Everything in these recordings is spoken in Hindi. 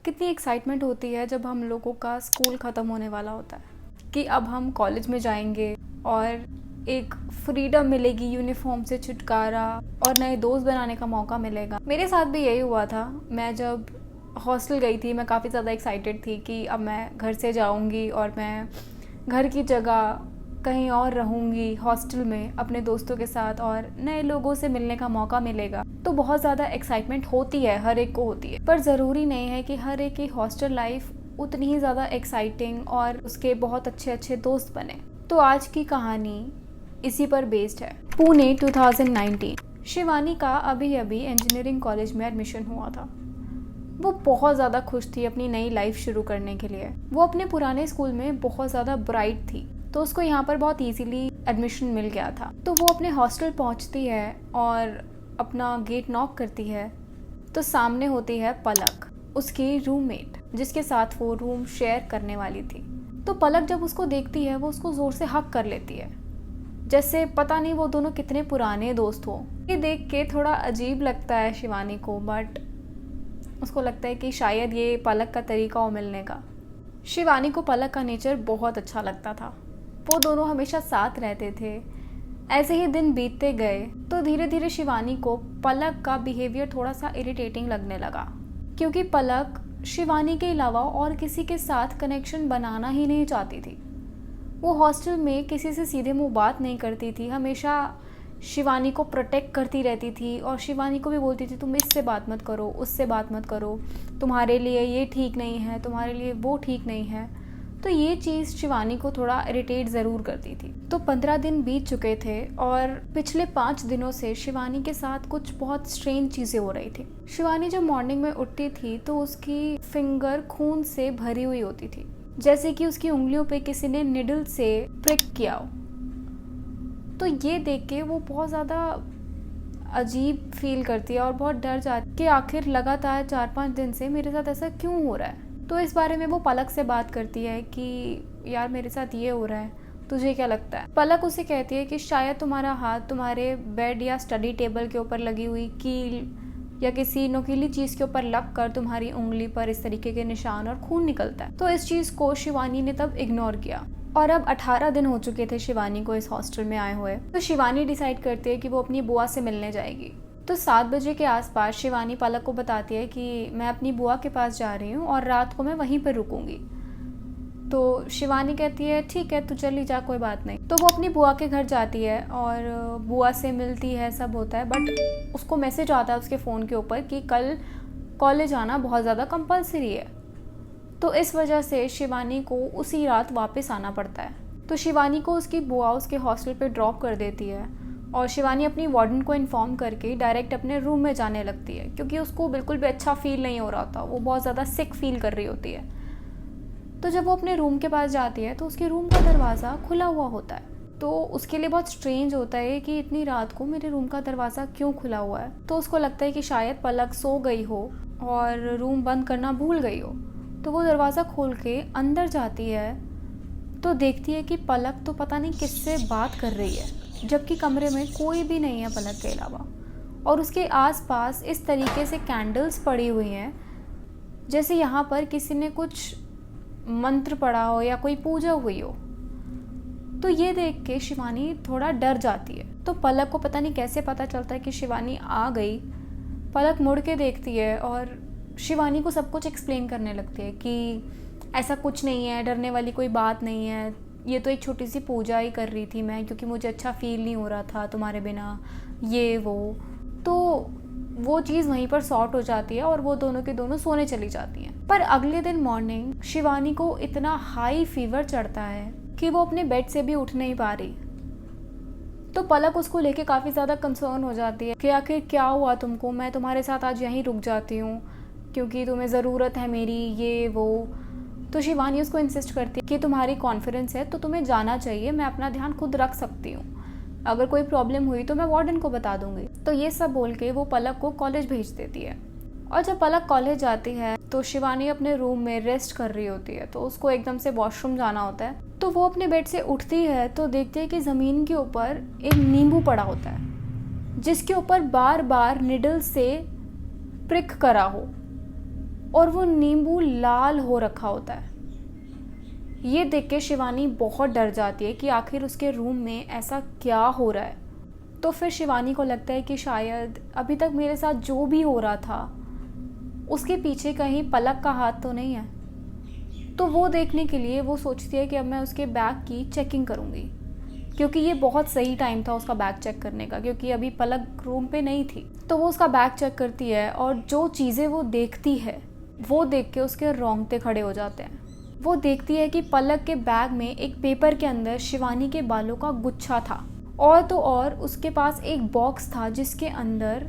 कितनी एक्साइटमेंट होती है जब हम लोगों का स्कूल ख़त्म होने वाला होता है कि अब हम कॉलेज में जाएंगे और एक फ्रीडम मिलेगी, यूनिफॉर्म से छुटकारा और नए दोस्त बनाने का मौका मिलेगा। मेरे साथ भी यही हुआ था। मैं जब हॉस्टल गई थी मैं काफ़ी ज़्यादा एक्साइटेड थी कि अब मैं घर से जाऊंगी और मैं घर की जगह कहीं और रहूंगी, हॉस्टल में अपने दोस्तों के साथ और नए लोगों से मिलने का मौका मिलेगा। तो बहुत ज़्यादा एक्साइटमेंट होती है, हर एक को होती है, पर ज़रूरी नहीं है कि हर एक की हॉस्टल लाइफ उतनी ही ज़्यादा एक्साइटिंग और उसके बहुत अच्छे अच्छे दोस्त बने। तो आज की कहानी इसी पर बेस्ड है। पुणे 2019। शिवानी का अभी अभी इंजीनियरिंग कॉलेज में एडमिशन हुआ था। वो बहुत ज़्यादा खुश थी अपनी नई लाइफ शुरू करने के लिए। वो अपने पुराने स्कूल में बहुत ज़्यादा ब्राइट थी, तो उसको यहाँ पर बहुत इजीली एडमिशन मिल गया था। तो वो अपने हॉस्टल पहुँचती है और अपना गेट नॉक करती है तो सामने होती है पलक, उसकी रूममेट, जिसके साथ वो रूम शेयर करने वाली थी। तो पलक जब उसको देखती है वो उसको ज़ोर से हक कर लेती है, जैसे पता नहीं वो दोनों कितने पुराने दोस्त हो। ये देख के थोड़ा अजीब लगता है शिवानी को, बट उसको लगता है कि शायद ये पलक का तरीका हो मिलने का। शिवानी को पलक का नेचर बहुत अच्छा लगता था। वो दोनों हमेशा साथ रहते थे। ऐसे ही दिन बीतते गए तो धीरे धीरे शिवानी को पलक का बिहेवियर थोड़ा सा इरिटेटिंग लगने लगा, क्योंकि पलक शिवानी के अलावा और किसी के साथ कनेक्शन बनाना ही नहीं चाहती थी। वो हॉस्टल में किसी से सीधे मुंह बात नहीं करती थी, हमेशा शिवानी को प्रोटेक्ट करती रहती थी और शिवानी को भी बोलती थी तुम इससे बात मत करो, उससे बात मत करो, तुम्हारे लिए ये ठीक नहीं है, तुम्हारे लिए वो ठीक नहीं है। तो ये चीज़ शिवानी को थोड़ा इरिटेट ज़रूर करती थी। तो 15 दिन बीत चुके थे और पिछले 5 दिनों से शिवानी के साथ कुछ बहुत स्ट्रेंज चीज़ें हो रही थी। शिवानी जब मॉर्निंग में उठती थी तो उसकी फिंगर खून से भरी हुई होती थी, जैसे कि उसकी उंगलियों पे किसी ने निडल से प्रिक किया हो। तो ये देख के वो बहुत ज़्यादा अजीब फील करती है और बहुत डर जाती है कि आखिर लगातार 4-5 दिन से मेरे साथ ऐसा क्यों हो रहा है। तो इस बारे में वो पलक से बात करती है कि यार मेरे साथ ये हो रहा है, तुझे क्या लगता है। पलक उसे कहती है कि शायद तुम्हारा हाथ तुम्हारे बेड या स्टडी टेबल के ऊपर लगी हुई कील या किसी नुकीली चीज़ के ऊपर लग कर तुम्हारी उंगली पर इस तरीके के निशान और खून निकलता है। तो इस चीज़ को शिवानी ने तब इग्नोर किया। और अब 18 दिन हो चुके थे शिवानी को इस हॉस्टल में आए हुए। तो शिवानी डिसाइड करती है कि वो अपनी बुआ से मिलने जाएगी। तो 7 बजे के आसपास शिवानी पलक को बताती है कि मैं अपनी बुआ के पास जा रही हूँ और रात को मैं वहीं पर रुकूंगी। तो शिवानी कहती है ठीक है, तू चली जा, कोई बात नहीं। तो वो अपनी बुआ के घर जाती है और बुआ से मिलती है, सब होता है। बट उसको मैसेज आता है उसके फ़ोन के ऊपर कि कल कॉलेज आना बहुत ज़्यादा कंपल्सरी है। तो इस वजह से शिवानी को उसी रात वापस आना पड़ता है। तो शिवानी को उसकी बुआ उसके हॉस्टल पे ड्रॉप कर देती है और शिवानी अपनी वार्डन को इन्फॉर्म करके डायरेक्ट अपने रूम में जाने लगती है, क्योंकि उसको बिल्कुल भी अच्छा फील नहीं हो रहा था। वो बहुत ज़्यादा सिक फील कर रही होती है। तो जब वो अपने रूम के पास जाती है तो उसके रूम का दरवाज़ा खुला हुआ होता है। तो उसके लिए बहुत स्ट्रेंज होता है कि इतनी रात को मेरे रूम का दरवाज़ा क्यों खुला हुआ है। तो उसको लगता है कि शायद पलक सो गई हो और रूम बंद करना भूल गई हो। तो वो दरवाज़ा खोल के अंदर जाती है तो देखती है कि पलक तो पता नहीं किससे बात कर रही है, जबकि कमरे में कोई भी नहीं है पलक के अलावा। और उसके आसपास इस तरीके से कैंडल्स पड़ी हुई हैं जैसे यहाँ पर किसी ने कुछ मंत्र पढ़ा हो या कोई पूजा हुई हो। तो ये देख के शिवानी थोड़ा डर जाती है। तो पलक को पता नहीं कैसे पता चलता है कि शिवानी आ गई। पलक मुड़ के देखती है और शिवानी को सब कुछ एक्सप्लेन करने लगती है कि ऐसा कुछ नहीं है, डरने वाली कोई बात नहीं है, ये तो एक छोटी सी पूजा ही कर रही थी मैं, क्योंकि मुझे अच्छा फील नहीं हो रहा था तुम्हारे बिना, ये वो। तो वो चीज़ वहीं पर सॉर्ट हो जाती है और वो दोनों के दोनों सोने चली जाती हैं। पर अगले दिन मॉर्निंग शिवानी को इतना हाई फीवर चढ़ता है कि वो अपने बेड से भी उठ नहीं पा रही। तो पलक उसको लेके काफ़ी ज़्यादा कंसर्न हो जाती है कि आखिर क्या हुआ तुमको, मैं तुम्हारे साथ आज यहीं रुक जाती हूँ क्योंकि तुम्हें ज़रूरत है मेरी, ये वो। तो शिवानी उसको इंसिस्ट करती है कि तुम्हारी कॉन्फिडेंस है तो तुम्हें जाना चाहिए, मैं अपना ध्यान खुद रख सकती हूँ, अगर कोई प्रॉब्लम हुई तो मैं वार्डन को बता दूंगी। तो ये सब बोल के वो पलक को कॉलेज भेज देती है। और जब पलक कॉलेज जाती है तो शिवानी अपने रूम में रेस्ट कर रही होती है, तो उसको एकदम से वॉशरूम जाना होता है। तो वो अपने बेड से उठती है तो देखती है कि ज़मीन के ऊपर एक नींबू पड़ा होता है जिसके ऊपर बार बार निडल से प्रिक करा हो। और वो नींबू लाल हो रखा होता है। ये देख के शिवानी बहुत डर जाती है कि आखिर उसके रूम में ऐसा क्या हो रहा है। तो फिर शिवानी को लगता है कि शायद अभी तक मेरे साथ जो भी हो रहा था उसके पीछे कहीं पलक का हाथ तो नहीं है। तो वो देखने के लिए वो सोचती है कि अब मैं उसके बैग की चेकिंग करूँगी, क्योंकि ये बहुत सही टाइम था उसका बैग चेक करने का, क्योंकि अभी पलक रूम पे नहीं थी। तो वो उसका बैग चेक करती है और जो चीज़ें वो देखती है वो देख के उसके रोंगटे खड़े हो जाते हैं। वो देखती है कि पलक के बैग में एक पेपर के अंदर शिवानी के बालों का गुच्छा था, और तो और उसके पास एक बॉक्स था जिसके अंदर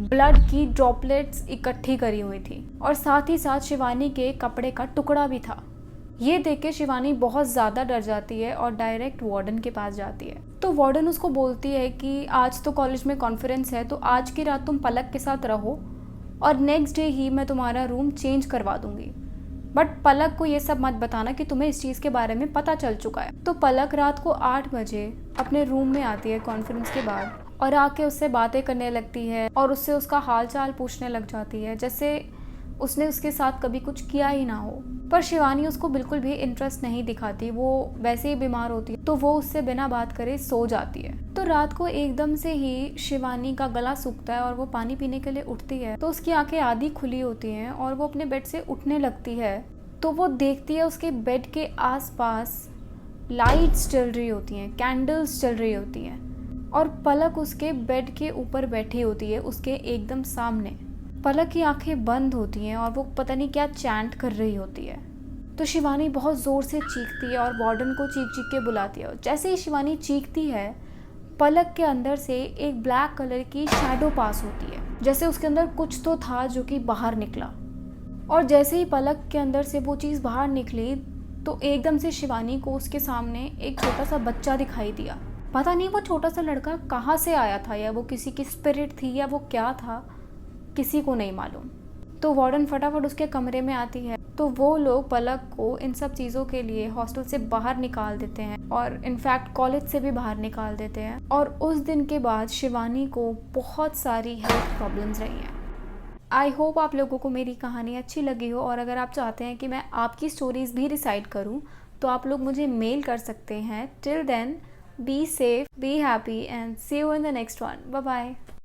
ब्लड की ड्रॉपलेट्स इकट्ठी करी हुई थी, और साथ ही साथ शिवानी के कपड़े का टुकड़ा भी था। ये देख के शिवानी बहुत ज़्यादा डर जाती है और डायरेक्ट वार्डन के पास जाती है। तो वार्डन उसको बोलती है कि आज तो कॉलेज में कॉन्फ्रेंस है, तो आज की रात तुम पलक के साथ रहो और नेक्स्ट डे ही मैं तुम्हारा रूम चेंज करवा दूंगी, बट पलक को ये सब मत बताना कि तुम्हें इस चीज़ के बारे में पता चल चुका है। तो पलक रात को 8 बजे अपने रूम में आती है कॉन्फ्रेंस के बाद, और आके उससे बातें करने लगती है और उससे उसका हाल चाल पूछने लग जाती है, जैसे उसने उसके साथ कभी कुछ किया ही ना हो। पर शिवानी उसको बिल्कुल भी इंटरेस्ट नहीं दिखाती, वो वैसे ही बीमार होती है, तो वो उससे बिना बात करे सो जाती है। तो रात को एकदम से ही शिवानी का गला सूखता है और वो पानी पीने के लिए उठती है। तो उसकी आंखें आधी खुली होती हैं और वो अपने बेड से उठने लगती है। तो वो देखती है उसके बेड के आसपास लाइट्स जल रही होती हैं, कैंडल्स जल रही होती हैं, और पलक उसके बेड के ऊपर बैठी होती है उसके एकदम सामने। पलक की आंखें बंद होती हैं और वो पता नहीं क्या चैंट कर रही होती है। तो शिवानी बहुत ज़ोर से चीखती है और वार्डन को चीख चीख के बुलाती है। जैसे ही शिवानी चीखती है, पलक के अंदर से एक ब्लैक कलर की शैडो पास होती है, जैसे उसके अंदर कुछ तो था जो कि बाहर निकला। और जैसे ही पलक के अंदर से वो चीज़ बाहर निकली तो एकदम से शिवानी को उसके सामने एक छोटा सा बच्चा दिखाई दिया। पता नहीं वो छोटा सा लड़का कहाँ से आया था, या वो किसी की स्पिरिट थी या वो क्या था, किसी को नहीं मालूम। तो वार्डन फटाफट उसके कमरे में आती है। तो वो लोग पलक को इन सब चीज़ों के लिए हॉस्टल से बाहर निकाल देते हैं, और इनफैक्ट कॉलेज से भी बाहर निकाल देते हैं। और उस दिन के बाद शिवानी को बहुत सारी हेल्थ प्रॉब्लम्स रही हैं। आई होप आप लोगों को मेरी कहानी अच्छी लगी हो, और अगर आप चाहते हैं कि मैं आपकी स्टोरीज़ भी रिसाइट करूं तो आप लोग मुझे मेल कर सकते हैं। Till then, be safe, be happy, and see you in the next one. Bye bye.